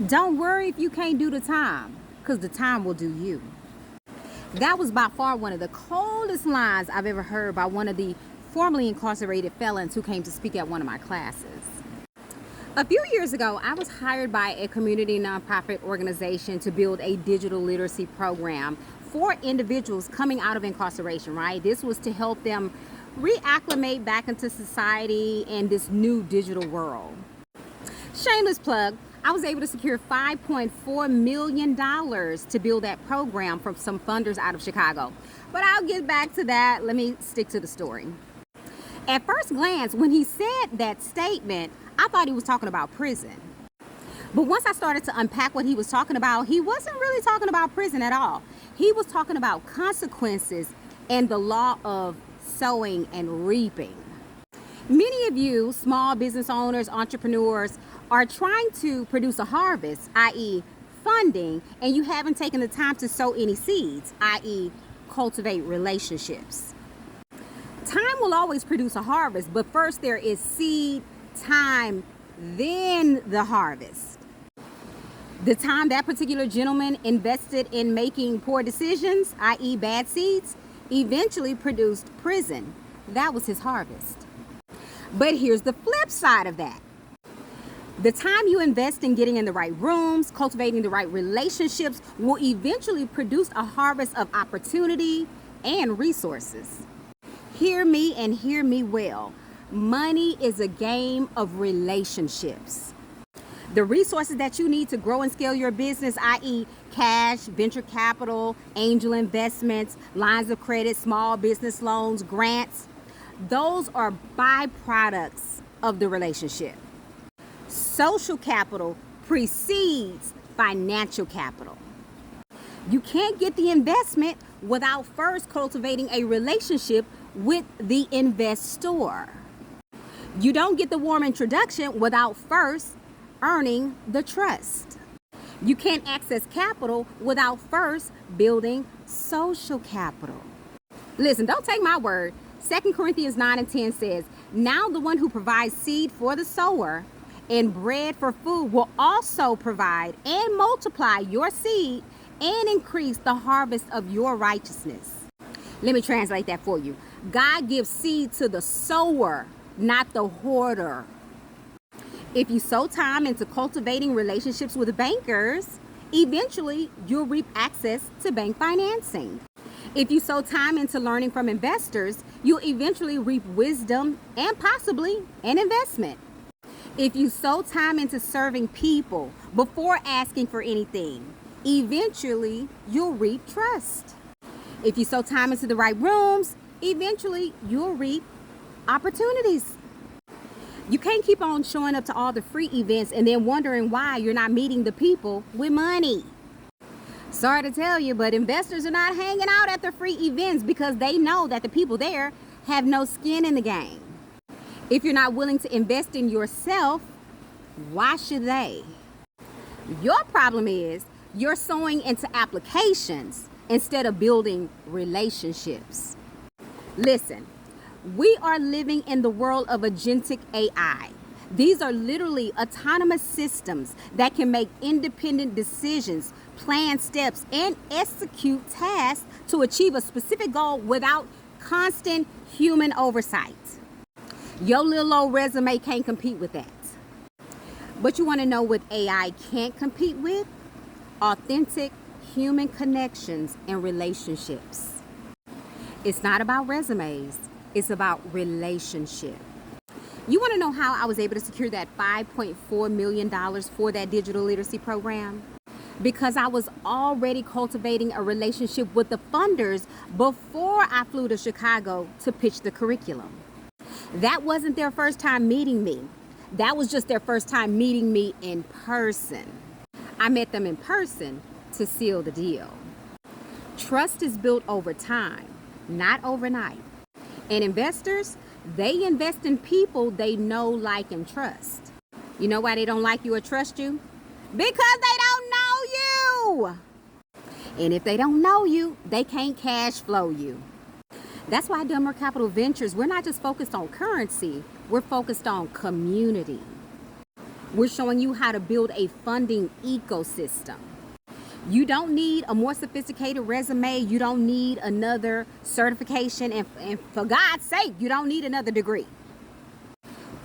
Don't worry if you can't do the time, because the time will do you. That was by far one of the coldest lines I've ever heard by one of the formerly incarcerated felons who came to speak at one of my classes. A few years ago, I was hired by a community nonprofit organization to build a digital literacy program for individuals coming out of incarceration, right? This was to help them reacclimate back into society in this new digital world. Shameless plug, I was able to secure $5.4 million to build that program from some funders out of Chicago. But I'll get back to that. Let me stick to the story. At first glance, when he said that statement, I thought he was talking about prison. But once I started to unpack what he was talking about, he wasn't really talking about prison at all. He was talking about consequences and the law of sowing and reaping. Many of you small business owners, entrepreneurs, are trying to produce a harvest, i.e. funding, and you haven't taken the time to sow any seeds, i.e. cultivate relationships. Time will always produce a harvest, but first there is seed, time, then the harvest. The time that particular gentleman invested in making poor decisions, i.e. bad seeds, eventually produced prison. That was his harvest. But here's the flip side of that. The time you invest in getting in the right rooms, cultivating the right relationships, will eventually produce a harvest of opportunity and resources. Hear me and hear me well. Money is a game of relationships. The resources that you need to grow and scale your business, i.e. cash, venture capital, angel investments, lines of credit, small business loans, grants, those are byproducts of the relationship. Social capital precedes financial capital. You can't get the investment without first cultivating a relationship with the investor. You don't get the warm introduction without first earning the trust. You can't access capital without first building social capital. Listen, don't take my word. 2 Corinthians 9:10 says, "Now the one who provides seed for the sower and bread for food will also provide and multiply your seed and increase the harvest of your righteousness." Let me translate that for you. God gives seed to the sower, not the hoarder. If you sow time into cultivating relationships with bankers, eventually you'll reap access to bank financing. If you sow time into learning from investors, you'll eventually reap wisdom and possibly an investment. If you sow time into serving people before asking for anything, eventually you'll reap trust. If you sow time into the right rooms, eventually you'll reap opportunities. You can't keep on showing up to all the free events and then wondering why you're not meeting the people with money. Sorry to tell you, but investors are not hanging out at the free events because they know that the people there have no skin in the game. If you're not willing to invest in yourself, why should they? Your problem is you're sowing into applications instead of building relationships. Listen, we are living in the world of agentic AI. These are literally autonomous systems that can make independent decisions, plan steps, and execute tasks to achieve a specific goal without constant human oversight. Your little old resume can't compete with that. But you want to know what AI can't compete with? Authentic human connections and relationships. It's not about resumes. It's about relationship. You want to know how I was able to secure that $5.4 million for that digital literacy program? Because I was already cultivating a relationship with the funders before I flew to Chicago to pitch the curriculum. That wasn't their first time meeting me. That was just their first time meeting me in person. I met them in person to seal the deal. Trust is built over time, not overnight. And investors, they invest in people they know, like, and trust. You know why they don't like you or trust you? Because they don't know you. And if they don't know you, they can't cash flow you. That's why Dumber Capital Ventures, we're not just focused on currency, we're focused on community. We're showing you how to build a funding ecosystem. You don't need a more sophisticated resume. You don't need another certification. And for God's sake, you don't need another degree.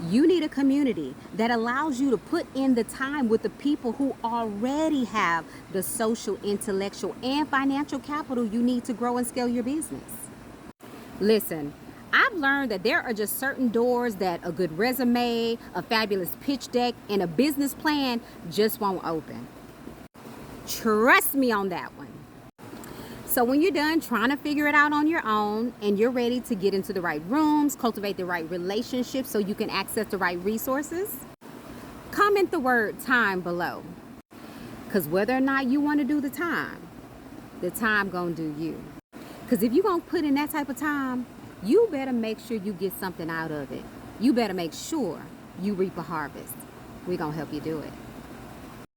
You need a community that allows you to put in the time with the people who already have the social, intellectual, and financial capital you need to grow and scale your business. Listen, I've learned that there are just certain doors that a good resume, a fabulous pitch deck, and a business plan just won't open. Trust me on that one. So when you're done trying to figure it out on your own and you're ready to get into the right rooms, cultivate the right relationships so you can access the right resources, comment the word time below. Because whether or not you want to do the time gonna do you. Because if you're gonna put in that type of time, you better make sure you get something out of it. You better make sure you reap a harvest. We're gonna help you do it.